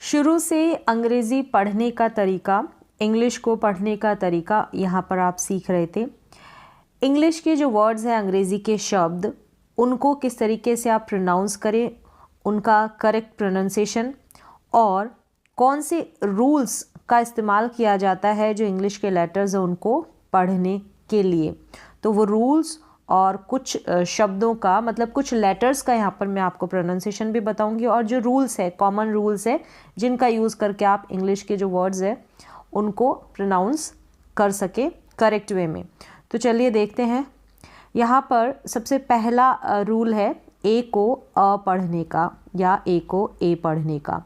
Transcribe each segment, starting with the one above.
शुरू से अंग्रेज़ी पढ़ने का तरीका, इंग्लिश को पढ़ने का तरीका यहाँ पर आप सीख रहे थे। इंग्लिश के जो वर्ड्स हैं, अंग्रेज़ी के शब्द, उनको किस तरीके से आप प्रोनाउंस करें, उनका करेक्ट प्रोनाउंसिएशन और कौन से रूल्स का इस्तेमाल किया जाता है जो इंग्लिश के लेटर्स हैं उनको पढ़ने के लिए। तो वो रूल्स और कुछ शब्दों का मतलब कुछ लेटर्स का यहाँ पर मैं आपको प्रोनाउंसिएशन भी बताऊंगी और जो रूल्स है, कॉमन रूल्स है जिनका यूज़ करके आप इंग्लिश के जो वर्ड्स हैं उनको प्रोनाउंस कर सके करेक्ट वे में। तो चलिए देखते हैं। यहाँ पर सबसे पहला रूल है ए को अ पढ़ने का या ए को ए पढ़ने का।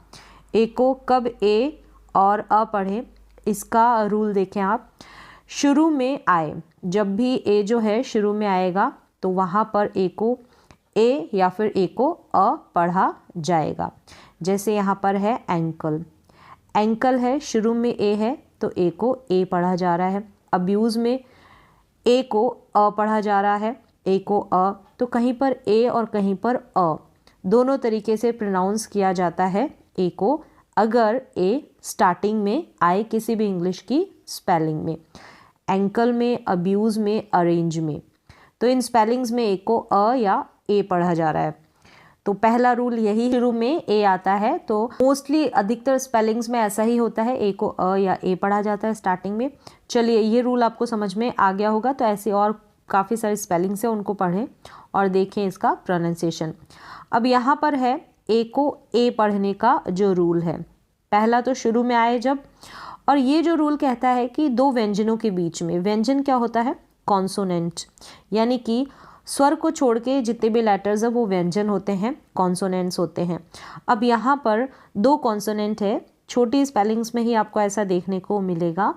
ए को कब ए और अ पढ़ें, इसका रूल देखें आप। शुरू में आए, जब भी ए जो है शुरू में आएगा तो वहाँ पर ए को ए या फिर ए को अ पढ़ा जाएगा। जैसे यहाँ पर है एंकल, एंकल है, शुरू में ए है तो ए को ए पढ़ा जा रहा है। अब्यूज़ में ए को अ पढ़ा जा रहा है, ए को अ, तो कहीं पर ए और कहीं पर अ, दोनों तरीके से प्रोनाउंस किया जाता है ए को, अगर ए स्टार्टिंग में आए किसी भी इंग्लिश की स्पेलिंग में, एंकल में, अब्यूज़ में, अरेंज में। तो इन स्पेलिंग्स में ए को अ या ए पढ़ा जा रहा है। तो पहला रूल यही, शुरू में ए आता है तो मोस्टली अधिकतर स्पेलिंग्स में ऐसा ही होता है, ए को अ या ए पढ़ा जाता है स्टार्टिंग में। चलिए ये रूल आपको समझ में आ गया होगा, तो ऐसे और काफ़ी सारे स्पेलिंग्स हैं उनको पढ़ें और देखें इसका प्रोनाउंसिएशन। अब यहाँ पर है ए को ए पढ़ने का जो रूल है, पहला तो शुरू में आए जब, और ये जो रूल कहता है कि दो व्यंजनों के बीच में, व्यंजन क्या होता है, कॉन्सोनेंट, यानी कि स्वर को छोड़ के जितने भी लेटर्स हैं वो व्यंजन होते हैं, कॉन्सोनेंट्स होते हैं। अब यहाँ पर दो कॉन्सोनेंट है, छोटी स्पेलिंग्स में ही आपको ऐसा देखने को मिलेगा।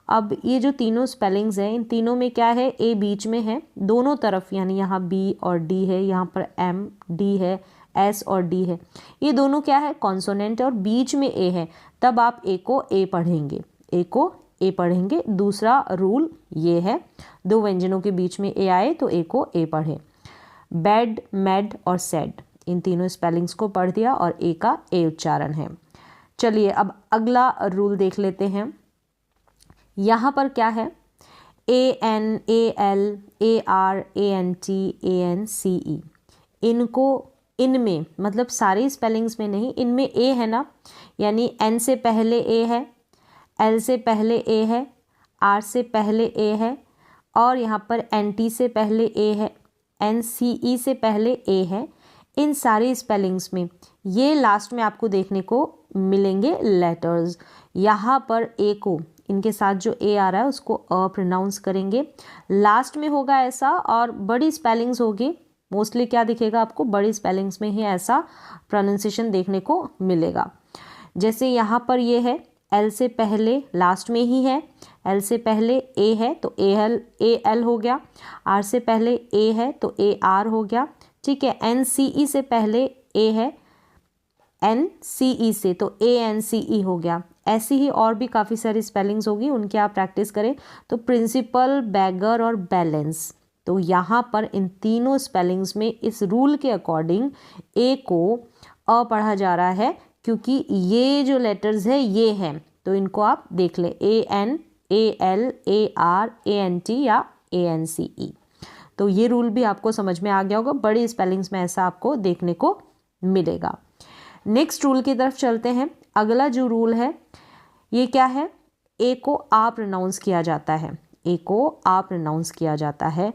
अब ये जो तीनों स्पेलिंग्स हैं, इन तीनों में क्या है, ए बीच में है दोनों तरफ, यानी यहाँ बी और डी है, यहाँ पर एम डी है, एस और डी है, ये दोनों क्या है, कॉन्सोनेंट, और बीच में ए है, तब आप ए को ए पढ़ेंगे, ए को ए पढ़ेंगे। दूसरा रूल ये है, दो व्यंजनों के बीच में ए आए तो ए को ए पढ़ें। बेड, मेड और सेड, इन तीनों स्पेलिंग्स को पढ़ दिया और ए का ए उच्चारण है। चलिए अब अगला रूल देख लेते हैं। यहाँ पर क्या है, A N, A L, A R, A N T, A N C E, इनको, इनमें मतलब सारी स्पेलिंग्स में नहीं, इनमें ए है ना, यानी एन से पहले ए है, एल से पहले ए है, आर से पहले ए है, और यहाँ पर एन टी से पहले ए है, एन सी ई से पहले ए है। इन सारी स्पेलिंग्स में ये लास्ट में आपको देखने को मिलेंगे लेटर्स। यहाँ पर ए को, इनके साथ जो ए आ रहा है उसको अ प्रोनाउंस करेंगे, लास्ट में होगा ऐसा, और बड़ी स्पेलिंग्स होगी, मोस्टली क्या दिखेगा आपको, बड़ी स्पेलिंग्स में ही ऐसा प्रोनाउंसिएशन देखने को मिलेगा। जैसे यहाँ पर ये है, एल से पहले लास्ट में ही है, एल से पहले ए है तो ए एल हो गया, आर से पहले ए है तो ए आर हो गया, ठीक है। एन सी ई से पहले ए है, एन सी ई से तो ए एन सी ई हो गया। ऐसी ही और भी काफ़ी सारी स्पेलिंग्स होगी, उनकी आप प्रैक्टिस करें। तो प्रिंसिपल, बैगर और बैलेंस, तो यहाँ पर इन तीनों स्पेलिंग्स में इस रूल के अकॉर्डिंग ए को अ पढ़ा जा रहा है, क्योंकि ये जो लेटर्स है ये हैं, तो इनको आप देख ले, A N, A L, A R, A N T या ए एन सी ई। तो ये रूल भी आपको समझ में आ गया होगा, बड़ी स्पेलिंग्स में ऐसा आपको देखने को मिलेगा। नेक्स्ट रूल की तरफ चलते हैं। अगला जो रूल है ये क्या है, ए को आ प्रोनाउंस किया जाता है, ए को आ प्रोनाउंस किया जाता है।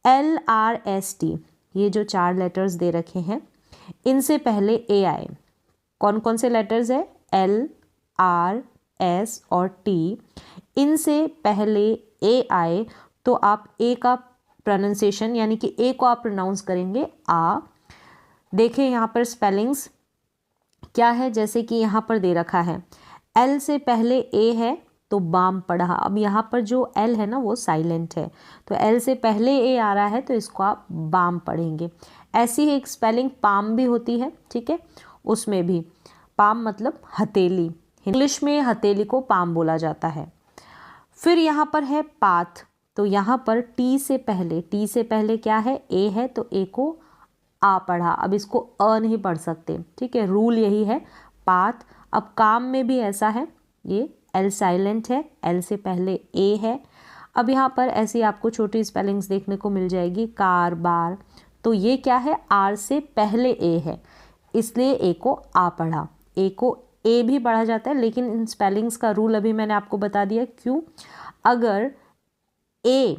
एल आर एस टी, ये जो चार लेटर्स दे रखे हैं, इनसे पहले ए आए, कौन कौन से लेटर्स है, एल, आर, एस और टी, इनसे पहले ए आए तो आप ए का प्रोनाउंसिएशन यानी कि ए को आप प्रोनाउंस करेंगे आ। देखें यहाँ पर स्पेलिंग्स क्या है, जैसे कि यहाँ पर दे रखा है, एल से पहले ए है तो बाम पढ़ा। अब यहाँ पर जो एल है ना वो साइलेंट है, तो एल से पहले ए आ रहा है तो इसको आप बाम पढ़ेंगे। ऐसी ही एक स्पेलिंग पाम भी होती है, ठीक है, उसमें भी पाम मतलब हथेली, इंग्लिश में हथेली को पाम बोला जाता है। फिर यहाँ पर है पाथ, तो यहाँ पर टी से पहले क्या है, ए है तो ए को आ पढ़ा, अब इसको अ नहीं पढ़ सकते, ठीक है, रूल यही है, पाथ अब काम में भी ऐसा है, ये एल साइलेंट है, एल से पहले ए है। अब यहाँ पर ऐसी आपको छोटी स्पेलिंग्स देखने को मिल जाएगी, कार, बार, तो ये क्या है, आर से पहले ए है, इसलिए ए को आ पढ़ा। ए को ए भी पढ़ा जाता है, लेकिन इन स्पेलिंग्स का रूल अभी मैंने आपको बता दिया। क्यों? अगर ए,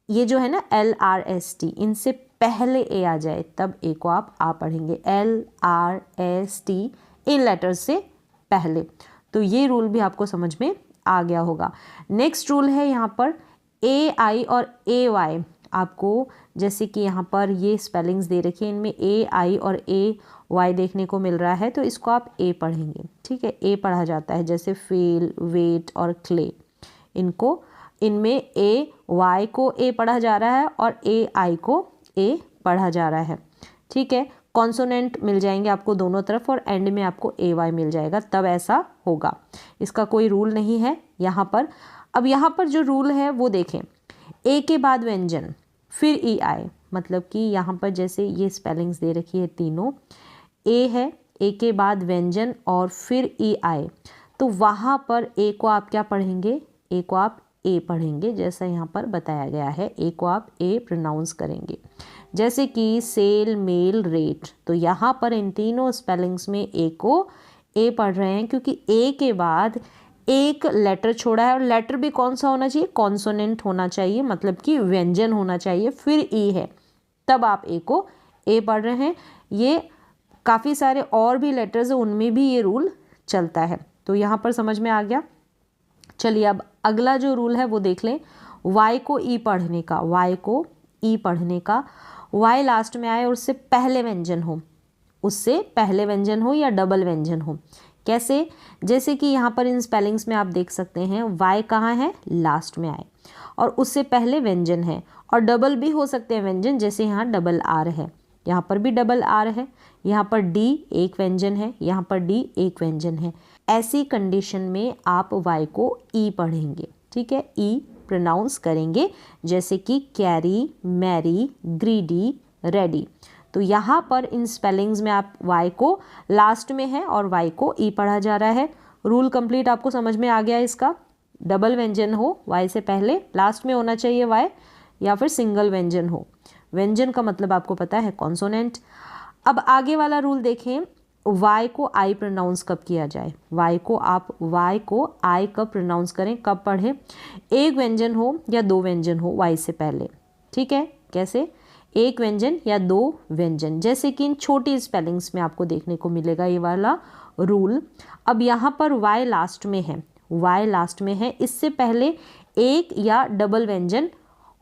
ये जो है ना LRST, इनसे पहले ए आ जाए तब ए को आप आ पढ़ेंगे, LRST इन लेटर्स से पहले। तो ये रूल भी आपको समझ में आ गया होगा। नेक्स्ट रूल है यहाँ पर AI और AY। आपको जैसे कि यहाँ पर ये स्पेलिंग्स दे रखी है, इनमें AI और AY देखने को मिल रहा है, तो इसको आप ए पढ़ेंगे, ठीक है। ए पढ़ा जाता है, जैसे फेल, वेट और क्ले, इनमें AY को ए पढ़ा जा रहा है और AI को ए पढ़ा जा रहा है, ठीक है। कॉन्सोनेंट मिल जाएंगे आपको दोनों तरफ और एंड में आपको AY मिल जाएगा, तब ऐसा होगा। इसका कोई रूल नहीं है यहाँ पर। अब यहाँ पर जो रूल है वो देखें, ए के बाद व्यंजन फिर EI, मतलब कि यहाँ पर जैसे ये स्पेलिंग्स दे रखी है तीनों, ए है, ए के बाद व्यंजन और फिर EI, तो वहाँ पर ए को आप क्या पढ़ेंगे, ए को आप ए पढ़ेंगे, जैसा यहाँ पर बताया गया है। ए को आप ए प्रोनाउंस करेंगे, जैसे कि सेल, मेल, रेट, तो यहाँ पर इन तीनों स्पेलिंग्स में ए को ए पढ़ रहे हैं, क्योंकि ए के बाद एक लेटर छोड़ा है, और लेटर भी कौन सा होना चाहिए, कॉन्सोनेंट होना चाहिए, मतलब कि व्यंजन होना चाहिए, फिर ई है, तब आप ए को ए पढ़ रहे हैं। ये काफ़ी सारे और भी लेटर्स हैं, उनमें भी ये रूल चलता है, तो यहाँ पर समझ में आ गया। चलिए अब अगला जो रूल है वो देख लें, वाई को ई पढ़ने का, वाई को ई पढ़ने का, वाई लास्ट में आए और उससे पहले व्यंजन हो, उससे पहले व्यंजन हो या डबल व्यंजन हो। कैसे? जैसे कि यहाँ पर इन स्पेलिंग्स में आप देख सकते हैं, वाई कहाँ है, लास्ट में आए और उससे पहले व्यंजन है, और डबल भी हो सकते हैं व्यंजन, जैसे यहाँ डबल आर है, यहाँ पर भी डबल आर है, यहाँ पर डी एक व्यंजन है, यहाँ पर डी एक व्यंजन है। ऐसी कंडीशन में आप वाई को ई पढ़ेंगे, ठीक है, ई प्रोनाउंस करेंगे, जैसे कि कैरी, मैरी, ग्रीडी, रेडी। तो यहाँ पर इन स्पेलिंग्स में आप वाई को लास्ट में है और वाई को ई पढ़ा जा रहा है। रूल कंप्लीट आपको समझ में आ गया इसका। डबल व्यंजन हो, वाई से पहले लास्ट में होना चाहिए वाई, या फिर सिंगल व्यंजन हो। व्यंजन का मतलब आपको पता है, कॉन्सोनेंट। अब आगे वाला रूल देखें, वाई को आई प्रोनाउंस कब किया जाए, वाई को आई कब प्रोनाउंस करें, कब पढ़ें, एक व्यंजन हो या दो व्यंजन हो वाई से पहले, ठीक है। कैसे? एक व्यंजन या दो व्यंजन, जैसे कि इन छोटी स्पेलिंग्स में आपको देखने को मिलेगा ये वाला रूल। अब यहाँ पर वाई लास्ट में है, वाई लास्ट में है, इससे पहले एक या डबल व्यंजन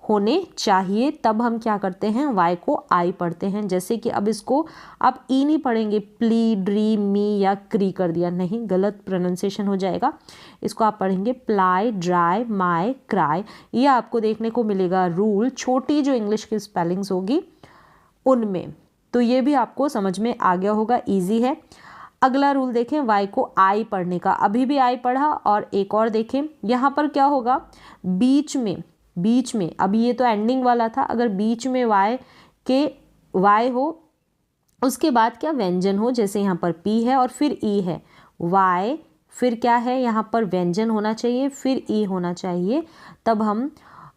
होने चाहिए, तब हम क्या करते हैं, वाई को आई पढ़ते हैं। जैसे कि अब इसको आप ई नहीं पढ़ेंगे, प्ली, ड्री, मी या क्री कर दिया, नहीं, गलत प्रोनाउंसिएशन हो जाएगा। इसको आप पढ़ेंगे प्लाई, ड्राई, माई, क्राई। ये आपको देखने को मिलेगा रूल, छोटी जो इंग्लिश की स्पेलिंग्स होगी उनमें। तो ये भी आपको समझ में आ गया होगा, ईजी है। अगला रूल देखें, वाई को आई पढ़ने का, अभी भी आई पढ़ा, और एक और देखें, यहाँ पर क्या होगा, बीच में, अभी ये तो एंडिंग वाला था, अगर बीच में वाई हो, उसके बाद क्या व्यंजन हो, जैसे यहाँ पर पी है और फिर ई है, वाई फिर क्या है, यहाँ पर व्यंजन होना चाहिए, फिर ई होना चाहिए, तब हम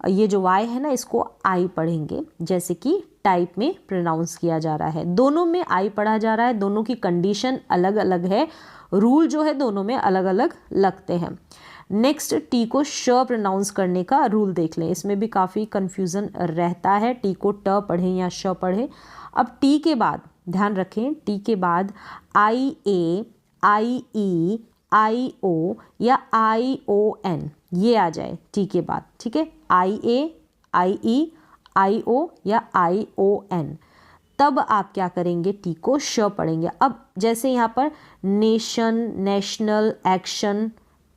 ये जो वाई है ना, इसको आई पढ़ेंगे, जैसे कि टाइप में प्रोनाउंस किया जा रहा है। दोनों में आई पढ़ा जा रहा है, दोनों की कंडीशन अलग अलग है, रूल जो है दोनों में अलग अलग लगते हैं। नेक्स्ट, टी को श प्रोनाउंस करने का रूल देख लें, इसमें भी काफ़ी कन्फ्यूज़न रहता है, टी को ट पढ़ें या श पढ़ें। अब टी के बाद ध्यान रखें, टी के बाद आई ए, आई ई, आई ओ या आई ओ एन ये आ जाए टी के बाद, ठीक है, आई ए, आई ई, आई ओ या आई ओ एन, तब आप क्या करेंगे, टी को श पढ़ेंगे। अब जैसे यहाँ पर नेशन, नेशनल, एक्शन,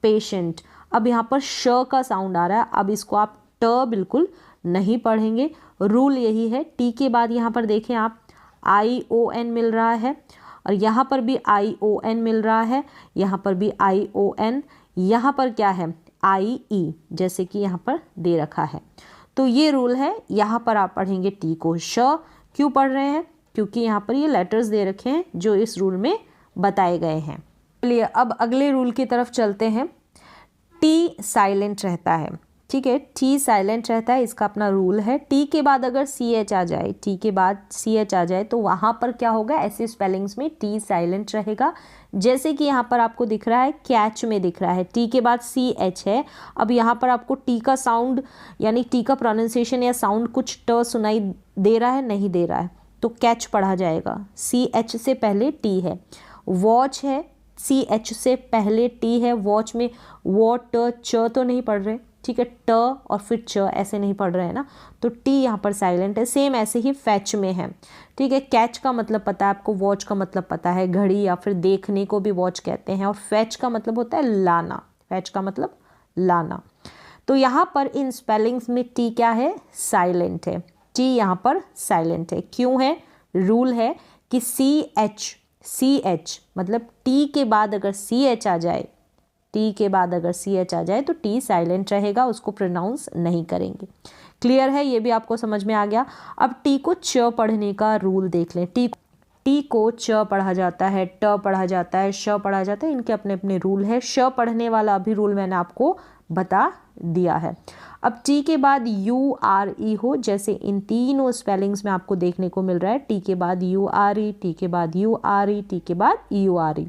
पेशेंट, अब यहाँ पर श का साउंड आ रहा है, अब इसको आप ट बिल्कुल नहीं पढ़ेंगे। रूल यही है, टी के बाद यहाँ पर देखें आप आई ओ एन मिल रहा है, और यहाँ पर भी आई ओ एन मिल रहा है, यहाँ पर भी आई ओ एन, यहाँ पर क्या है, आई ई, जैसे कि यहाँ पर दे रखा है। तो ये रूल है, यहाँ पर आप पढ़ेंगे टी को श। क्यों पढ़ रहे हैं? क्योंकि यहाँ पर ये लेटर्स दे रखे हैं जो इस रूल में बताए गए हैं। चलिए अब अगले रूल की तरफ चलते हैं। टी साइलेंट रहता है, ठीक है, टी साइलेंट रहता है, इसका अपना रूल है। टी के बाद अगर सी एच आ जाए, टी के बाद सी एच आ जाए तो वहाँ पर क्या होगा, ऐसे स्पेलिंग्स में टी साइलेंट रहेगा। जैसे कि यहाँ पर आपको दिख रहा है, कैच में दिख रहा है टी के बाद सी एच है। अब यहाँ पर आपको टी का साउंड यानी टी का प्रोनाउंसिएशन या साउंड कुछ ट सुनाई दे रहा है, नहीं दे रहा है, तो कैच पढ़ा जाएगा। सी एच से पहले टी है। वॉच है, सी एच से पहले टी है। वॉच में वो ट च तो नहीं पढ़ रहे, ठीक है, ट और फिर च ऐसे नहीं पढ़ रहे हैं ना, तो टी यहाँ पर साइलेंट है। सेम ऐसे ही फैच में है, ठीक है। कैच का मतलब पता है आपको, वॉच का मतलब पता है, घड़ी या फिर देखने को भी वॉच कहते हैं। और फैच का मतलब होता है लाना, फैच का मतलब लाना। तो यहाँ पर इन स्पेलिंग्स में टी क्या है, साइलेंट है। टी यहाँ पर साइलेंट है, क्यों है, रूल है कि सी एच मतलब टी के बाद अगर सी एच आ जाए, टी के बाद अगर सी एच आ जाए तो टी साइलेंट रहेगा, उसको प्रोनाउंस नहीं करेंगे। क्लियर है, ये भी आपको समझ में आ गया। अब टी को च पढ़ने का रूल देख लें। टी को च पढ़ा जाता है, ट पढ़ा जाता है, श पढ़ा जाता है, इनके अपने अपने रूल है। श पढ़ने वाला अभी रूल मैंने आपको बता दिया है। अब टी के बाद यू आर ई हो, जैसे इन तीनों स्पेलिंग्स में आपको देखने को मिल रहा है, टी के बाद यू आर ई, टी के बाद यू आर ई, टी के बाद यू आर ई।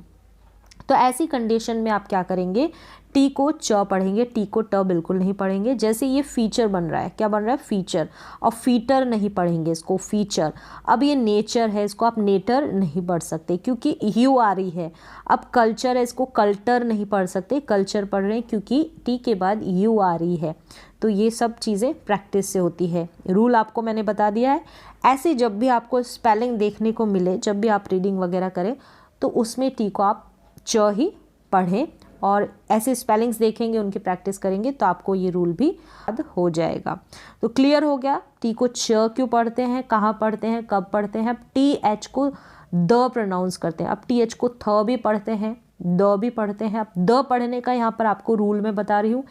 तो ऐसी कंडीशन में आप क्या करेंगे, टी को च पढ़ेंगे, टी को ट बिल्कुल नहीं पढ़ेंगे। जैसे ये फीचर बन रहा है, क्या बन रहा है, फीचर, और फीटर नहीं पढ़ेंगे इसको, फीचर। अब ये नेचर है, इसको आप नेटर नहीं पढ़ सकते क्योंकि यू आ रही है। अब कल्चर है, इसको कल्टर नहीं पढ़ सकते, कल्चर पढ़ रहे हैं क्योंकि टी के बाद यू आ रही है। तो ये सब चीज़ें प्रैक्टिस से होती है। रूल आपको मैंने बता दिया है। ऐसे जब भी आपको स्पेलिंग देखने को मिले, जब भी आप रीडिंग वगैरह करें, तो उसमें टी को आप च ही पढ़ें, और ऐसे स्पेलिंग्स देखेंगे, उनकी प्रैक्टिस करेंगे तो आपको ये रूल भी याद हो जाएगा। तो क्लियर हो गया, टी को च क्यों पढ़ते हैं, कहाँ पढ़ते हैं, कब पढ़ते हैं। अब टी एच को द प्रोनाउंस करते हैं। अब टी एच को थ भी पढ़ते हैं, द भी पढ़ते हैं। अब द पढ़ने का यहाँ पर आपको रूल मैं बता रही हूँ।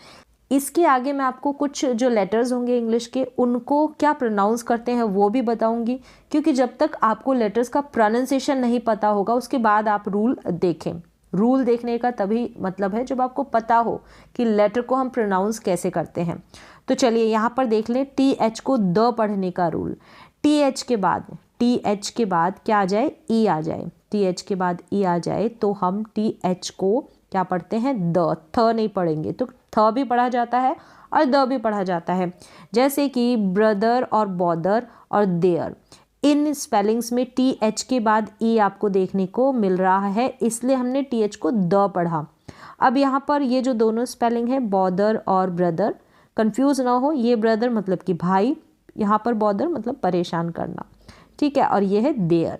इसके आगे मैं आपको कुछ जो लेटर्स होंगे इंग्लिश के, उनको क्या प्रोनाउंस करते हैं वो भी बताऊंगी, क्योंकि जब तक आपको लेटर्स का प्रोनाउंसिएशन नहीं पता होगा उसके बाद आप रूल देखें। रूल देखने का तभी मतलब है जब आपको पता हो कि लेटर को हम प्रोनाउंस कैसे करते हैं। तो चलिए यहाँ पर देख लें, टी एच को द पढ़ने का रूल। टी एच के बाद क्या आ जाए, ई आ जाए। टी एच के बाद ई आ जाए तो हम टी एच को क्या पढ़ते हैं, द, थ नहीं पढ़ेंगे। तो थ भी पढ़ा जाता है और द भी पढ़ा जाता है। जैसे कि ब्रदर और बॉदर और देयर, इन स्पेलिंग्स में टी एच के बाद ई आपको देखने को मिल रहा है, इसलिए हमने टी एच को द पढ़ा। अब यहाँ पर ये जो दोनों स्पेलिंग है, बॉदर और ब्रदर, कंफ्यूज ना हो, ये ब्रदर मतलब कि भाई, यहाँ पर बॉदर मतलब परेशान करना, ठीक है, और ये है देयर।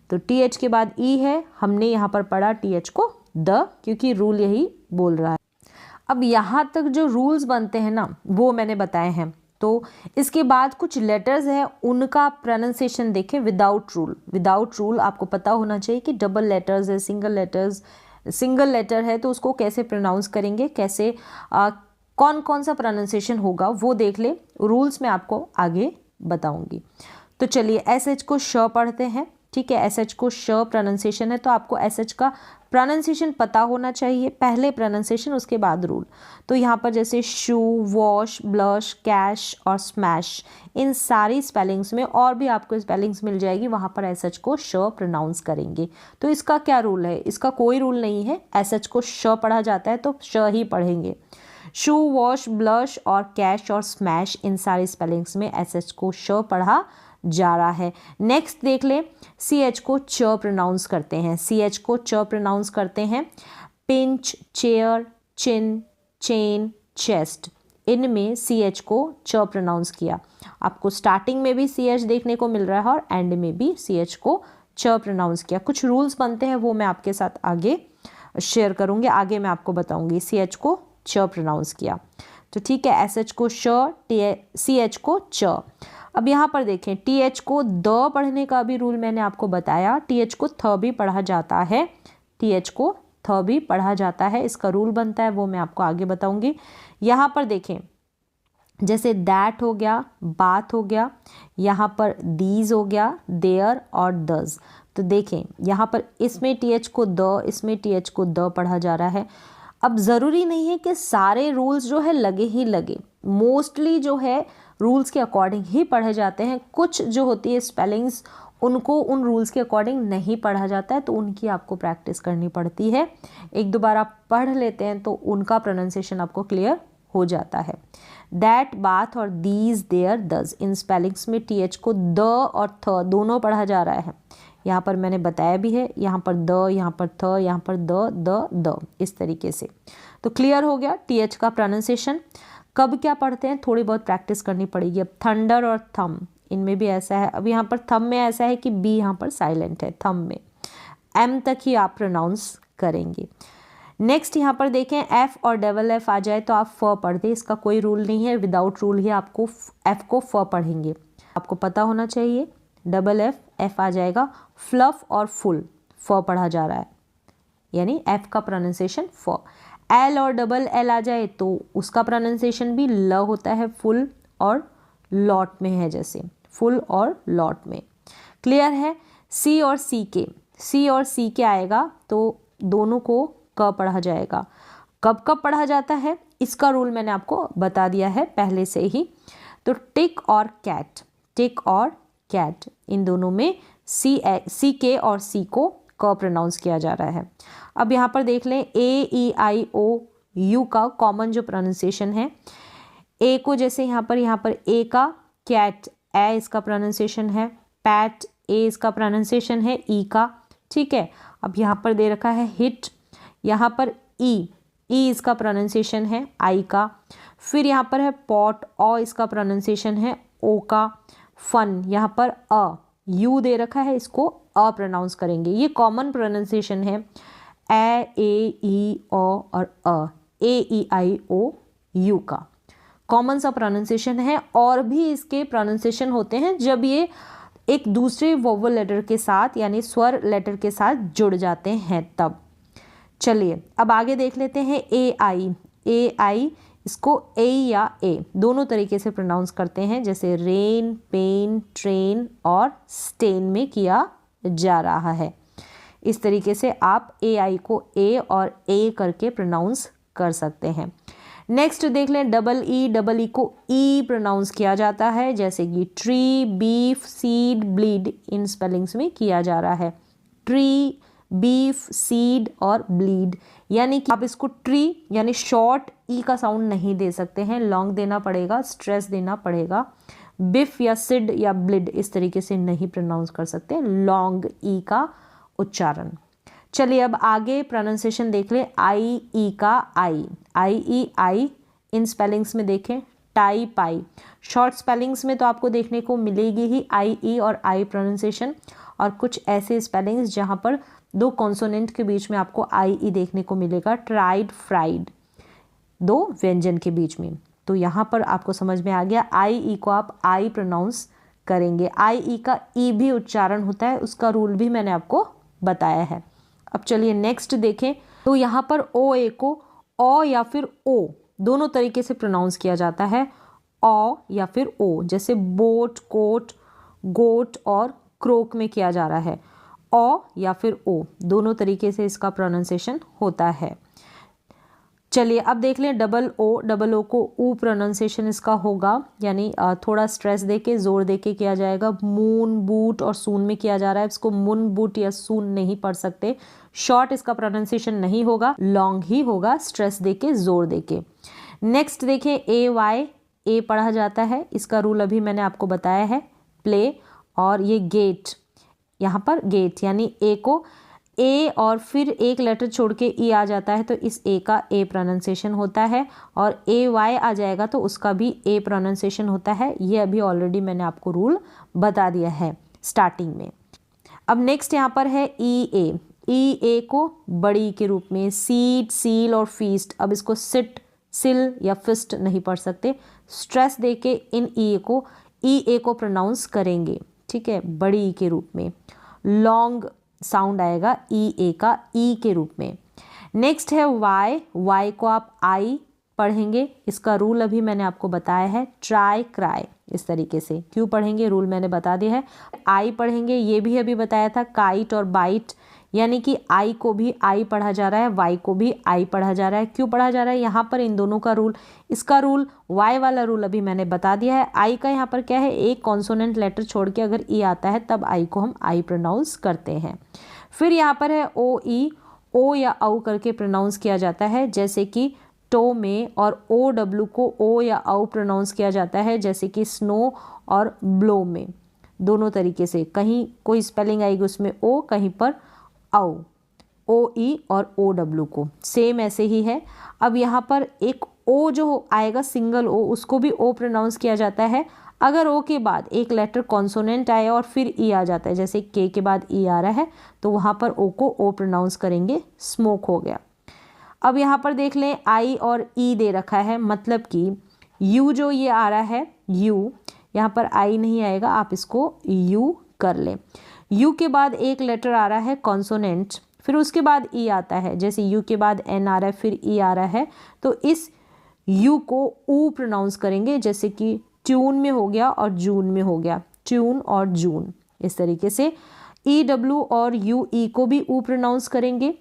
तो टी एच के बाद ई है, हमने यहाँ पर पढ़ा टी एच को द, क्योंकि रूल यही बोल रहा है। अब यहाँ तक जो रूल्स बनते हैं ना, वो मैंने बताए हैं। तो इसके बाद कुछ लेटर्स हैं, उनका प्रोनाउंसिएशन देखें विदाउट रूल। विदाउट रूल आपको पता होना चाहिए कि डबल लेटर्स है, सिंगल लेटर है, तो उसको कैसे प्रोनाउंस करेंगे, कैसे कौन कौन सा प्रोनाउंसिएशन होगा वो देख ले। रूल्स मैं आपको आगे बताऊंगी। तो चलिए एस एच को श पढ़ते हैं, ठीक है, एस एच को श प्रोनाउंसिएशन है, तो आपको एस एच का प्रोनाउंसिएशन पता होना चाहिए, पहले प्रोनाउंसिएशन उसके बाद रूल। तो यहाँ पर जैसे शू, वॉश, ब्लश, कैश और स्मैश, इन सारी स्पेलिंग्स में और भी आपको स्पेलिंग्स मिल जाएगी, वहाँ पर एस एच को श प्रोनाउंस करेंगे। तो इसका क्या रूल है, इसका कोई रूल नहीं है, एस एच को श पढ़ा जाता है तो श ही पढ़ेंगे। शू, वॉश, ब्लश और कैश और स्मैश, इन सारी स्पेलिंग्स में एस एच को श पढ़ा जा रहा है। नेक्स्ट देख ले, सी एच को च प्रोनाउंस करते हैं, सी एच को च प्रोनाउंस करते हैं। पिंच, चेयर, चिन, चेन, चेस्ट, इनमें सी एच को च प्रोनाउंस किया। आपको स्टार्टिंग में भी सी एच देखने को मिल रहा है और एंड में भी सी एच को च प्रोनाउंस किया। कुछ रूल्स बनते हैं वो मैं आपके साथ आगे शेयर करूँगी, आगे मैं आपको बताऊँगी। सी एच को च प्रोनाउंस किया, तो ठीक है, एस एच को श, सी एच को च। अब यहाँ पर देखें, टी एच को द पढ़ने का भी रूल मैंने आपको बताया। टी एच को थ भी पढ़ा जाता है, टी एच को थ भी पढ़ा जाता है, इसका रूल बनता है वो मैं आपको आगे बताऊंगी। यहाँ पर देखें, जैसे दैट हो गया, बात हो गया, यहाँ पर दीज हो गया, देयर और दस। तो देखें यहाँ पर इसमें TH को द, इसमें TH को द पढ़ा जा रहा है। अब ज़रूरी नहीं है कि सारे रूल्स जो है लगे ही लगे, मोस्टली जो है रूल्स के अकॉर्डिंग ही पढ़े जाते हैं। कुछ जो होती है स्पेलिंग्स उनको उन रूल्स के अकॉर्डिंग नहीं पढ़ा जाता है, तो उनकी आपको प्रैक्टिस करनी पड़ती है। एक दो बार आप पढ़ लेते हैं तो उनका प्रोनाउंसिएशन आपको क्लियर हो जाता है। दैट, बाथ और दीज, देयर, दस, इन स्पेलिंग्स में TH को द और थ दोनों पढ़ा जा रहा है। यहाँ पर मैंने बताया भी है, यहाँ पर द, यहाँ पर थ, यहाँ पर द, इस तरीके से। तो क्लियर हो गया TH का प्रोनाउंसिएशन। कब क्या पढ़ते हैं थोड़ी बहुत प्रैक्टिस करनी पड़ेगी। अब थंडर और थम, इनमें भी ऐसा है। अब यहाँ पर थम में ऐसा है कि बी यहाँ पर साइलेंट है, थम में M तक ही आप प्रोनाउंस करेंगे। नेक्स्ट यहाँ पर देखें F और डबल F आ जाए तो आप फ पढ़ दें, इसका कोई रूल नहीं है, विदाउट रूल ही आपको F को फ पढ़ेंगे। आपको पता होना चाहिए डबल F आ जाएगा, फ्लफ और फुल, फ पढ़ा जा रहा है, यानी F का प्रोनाउंसिएशन फ। L और डबल L आ जाए तो उसका प्रोनाउंसिएशन भी ल होता है, फुल और लॉट में है, जैसे फुल और लॉट में। क्लियर है। C और C के आएगा तो दोनों को क पढ़ा जाएगा। कब कब पढ़ा जाता है इसका रूल मैंने आपको बता दिया है पहले से ही। तो टिक और कैट, इन दोनों में CK और C को क प्रोनाउंस किया जा रहा है। अब यहाँ पर देख लें AEIOU का कॉमन जो प्रोनाउंसिएशन है, ए को जैसे यहाँ पर ए का, कैट ए इसका प्रोनाउंसिएशन है, पैट ए इसका प्रोनाउंसिएशन है ई का, ठीक है। अब यहाँ पर दे रखा है हिट, यहाँ पर ई इसका प्रोनाउंसिएशन है आई का। फिर यहाँ पर है पॉट, ओ इसका प्रोनाउंसिएशन है ओ का। फन, यहाँ पर यू दे रखा है, इसको अ प्रोनाउंस करेंगे। ये कॉमन प्रोनाउंसिएशन है ए ई ओ और AEIOU का कॉमन सा प्रोनाउंसिएशन है। और भी इसके प्रोनाउंसिएशन होते हैं जब ये एक दूसरे वोवल लेटर के साथ यानी स्वर लेटर के साथ जुड़ जाते हैं तब। चलिए अब आगे देख लेते हैं AI, इसको ए या ए दोनों तरीके से प्रोनाउंस करते हैं, जैसे रेन, पेन, ट्रेन और स्टेन में किया जा रहा है। इस तरीके से आप AI को ए और ए करके प्रोनाउंस कर सकते हैं। नेक्स्ट देख लें डबल ई को ई प्रोनाउंस किया जाता है, जैसे कि ट्री, बीफ, सीड, ब्लीड, इन स्पेलिंग्स में किया जा रहा है। ट्री, बीफ, सीड और ब्लीड, यानी कि आप इसको ट्री यानी शॉर्ट ई का साउंड नहीं दे सकते हैं, लॉन्ग देना पड़ेगा, स्ट्रेस देना पड़ेगा। बिफ या सिड या ब्लिड इस तरीके से नहीं प्रोनाउंस कर सकते, लॉन्ग ई का उच्चारण। चलिए अब आगे प्रोनाउंसिएशन देख लें आई का आई इन स्पेलिंग्स में देखें टाई, पाई। शॉर्ट स्पेलिंग्स में तो आपको देखने को मिलेगी ही आई और आई प्रोनाउंसिएशन, और कुछ ऐसे स्पेलिंग्स जहां पर दो कॉन्सोनेंट के बीच में आपको आई देखने को मिलेगा, ट्राइड, फ्राइड, दो व्यंजन के बीच में। तो यहाँ पर आपको समझ में आ गया, आई को आप आई प्रोनाउंस करेंगे। आई का ई भी उच्चारण होता है, उसका रूल भी मैंने आपको बताया है। अब चलिए नेक्स्ट देखें, तो यहाँ पर ओ ए को ओ या फिर ओ दोनों तरीके से प्रोनाउंस किया जाता है, ओ या फिर ओ, जैसे बोट, कोट, गोट और क्रोक में किया जा रहा है। ओ या फिर ओ दोनों तरीके से इसका प्रोनाउंसिएशन होता है। चलिए अब देख लें डबल ओ को ऊ प्रोनाउंसिएशन इसका होगा, यानी थोड़ा स्ट्रेस देके जोर देके किया जाएगा। मून, बूट और सून में किया जा रहा है, इसको मुन, बूट या सून नहीं पढ़ सकते। शॉर्ट इसका प्रोनाउंसिएशन नहीं होगा, लॉन्ग ही होगा, स्ट्रेस देके जोर देके। नेक्स्ट देखें ए पढ़ा जाता है, इसका रूल अभी मैंने आपको बताया है, प्ले। और ये गेट, यहाँ पर गेट यानी ए को ए और फिर एक लेटर छोड़ के ई आ जाता है तो इस ए का ए प्रोनाउंसिएशन होता है, और AY आ जाएगा तो उसका भी ए प्रोनाउंसिएशन होता है। ये अभी ऑलरेडी मैंने आपको रूल बता दिया है स्टार्टिंग में। अब नेक्स्ट यहाँ पर है ई को बड़ी के रूप में, सीट, सील और फीस्ट। अब इसको सिट, सिल या फिस्ट नहीं पढ़ सकते, स्ट्रेस देके इन ई ए को प्रोनाउंस करेंगे, ठीक है, बड़ी के रूप में। लॉन्ग साउंड आएगा ए का ई के रूप में। नेक्स्ट है वाई को आप आई पढ़ेंगे, इसका रूल अभी मैंने आपको बताया है। ट्राई, क्राई, इस तरीके से। क्यों पढ़ेंगे, रूल मैंने बता दिया है। आई पढ़ेंगे, ये भी अभी बताया था, काइट और बाइट, यानी कि आई को भी आई पढ़ा जा रहा है, वाई को भी आई पढ़ा जा रहा है। क्यों पढ़ा जा रहा है यहाँ पर इन दोनों का रूल, इसका रूल, वाई वाला रूल अभी मैंने बता दिया है। आई का यहाँ पर क्या है, एक कॉन्सोनेंट लेटर छोड़ के अगर ई आता है तब आई को हम आई प्रोनाउंस करते हैं। फिर यहाँ पर है ओ ई, ओ या औ करके प्रोनाउंस किया जाता है, जैसे कि टो में, और ओ डब्ल्यू को ओ या औ प्रोनाउंस किया जाता है, जैसे कि स्नो और ब्लो में। दोनों तरीके से, कहीं कोई स्पेलिंग आएगी उसमें ओ, कहीं पर औ, ओ ई और ओ डब्ल्यू को सेम ऐसे ही है। अब यहाँ पर एक ओ जो आएगा सिंगल ओ, उसको भी ओ प्रोनाउंस किया जाता है। अगर ओ के बाद एक लेटर कॉन्सोनेंट आए और फिर ई आ जाता है, जैसे के के बाद ई आ रहा है, तो वहाँ पर ओ को ओ प्रोनाउंस करेंगे, स्मोक हो गया। अब यहाँ पर देख लें, आई और ई दे रखा है, मतलब कि यू जो ये आ रहा है यू, यहाँ पर आई नहीं आएगा, आप इसको यू कर लें। यू के बाद एक लेटर आ रहा है कॉन्सोनेंट, फिर उसके बाद ई आता है, जैसे यू के बाद एन आ रहा है, फिर ई आ रहा है, तो इस यू को ऊ प्रोनाउंस करेंगे, जैसे कि ट्यून में हो गया और जून में हो गया, ट्यून और जून। इस तरीके से ई डब्ल्यू और यू ई को भी ऊ प्रोनाउंस करेंगे,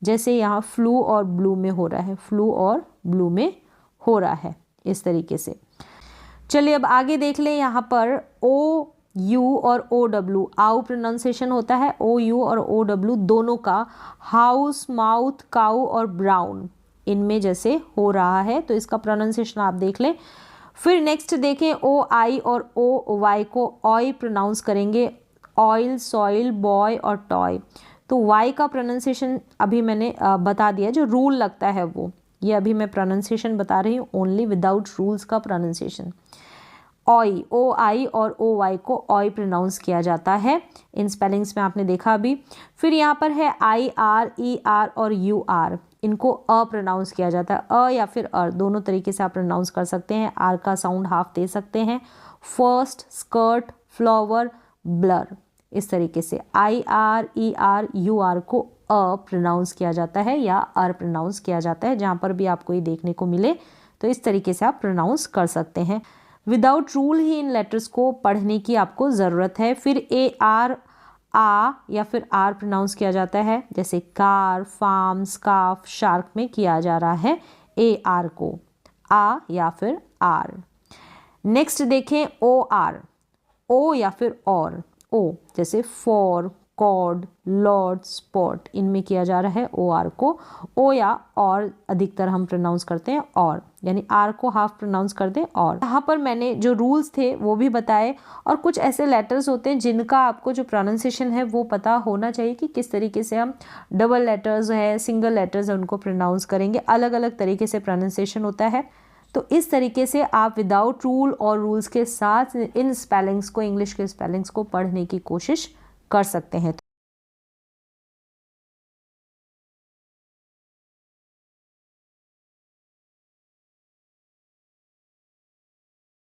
जैसे यहाँ फ्लू और ब्लू में हो रहा है, फ्लू और ब्लू में हो रहा है, इस तरीके से। चलिए अब आगे देख लें, यहाँ पर ओ यू और ओ डब्ल्यू आउ प्रोनाउंसिएशन होता है। ओ यू और ओ डब्ल्यू दोनों का हाउस, माउथ, काउ और ब्राउन, इनमें जैसे हो रहा है, तो इसका प्रोनाउंसिएशन आप देख लें। फिर नेक्स्ट देखें, ओ आई और ओ वाई को ऑय प्रोनाउंस करेंगे, ऑयल, सॉइल, बॉय और टॉय। तो वाई का प्रोनाउंसिएशन अभी मैंने बता दिया, जो रूल लगता है वो, ये अभी मैं प्रोनाउंसिएशन बता रही हूँ, ओनली विदाउट रूल्स का प्रोनाउंसिएशन। ऑय, ओ आई और ओ वाई को ऑय प्रोनाउंस किया जाता है, इन स्पेलिंग्स में आपने देखा अभी। फिर यहाँ पर है आई आर, ई आर और यू आर, इनको अ प्रोनाउंस किया जाता है, अ या फिर अर, दोनों तरीके से आप प्रोनाउंस कर सकते हैं। आर का साउंड हाफ दे सकते हैं। फर्स्ट, स्कर्ट, फ्लावर, ब्लर, इस तरीके से I R, E R, U R को अ प्रोनाउंस किया जाता है या अर प्रोनाउंस किया जाता है। जहाँ पर भी आपको ये देखने को मिले तो इस तरीके से आप प्रोनाउंस कर सकते हैं। विदाउट रूल ही इन लेटर्स को पढ़ने की आपको ज़रूरत है। फिर ए आर, आ या फिर आर प्रोनाउंस किया जाता है, जैसे कार, फार्म, स्कार्फ, शार्क में किया जा रहा है ए आर को, आ या फिर आर। नेक्स्ट देखें, ओ आर, ओ या फिर और, ओ जैसे फॉर, कॉर्ड, लॉर्ड, स्पॉट, इनमें किया जा रहा है ओ आर को। ओ या और अधिकतर हम प्रोनाउंस करते हैं और, यानी आर को हाफ प्रोनाउंस कर दें और। यहाँ पर मैंने जो रूल्स थे वो भी बताए, और कुछ ऐसे लेटर्स होते हैं जिनका आपको जो प्रोनाउंसिएशन है वो पता होना चाहिए कि किस तरीके से हम डबल लेटर्स है, सिंगल लेटर्स है, उनको प्रोनाउंस करेंगे। अलग अलग तरीके से प्रोनाउंसिएशन होता है। तो इस तरीके से आप विदाउट रूल और रूल्स के साथ इन स्पेलिंग्स को, इंग्लिश के स्पेलिंग्स को पढ़ने की कोशिश कर सकते हैं।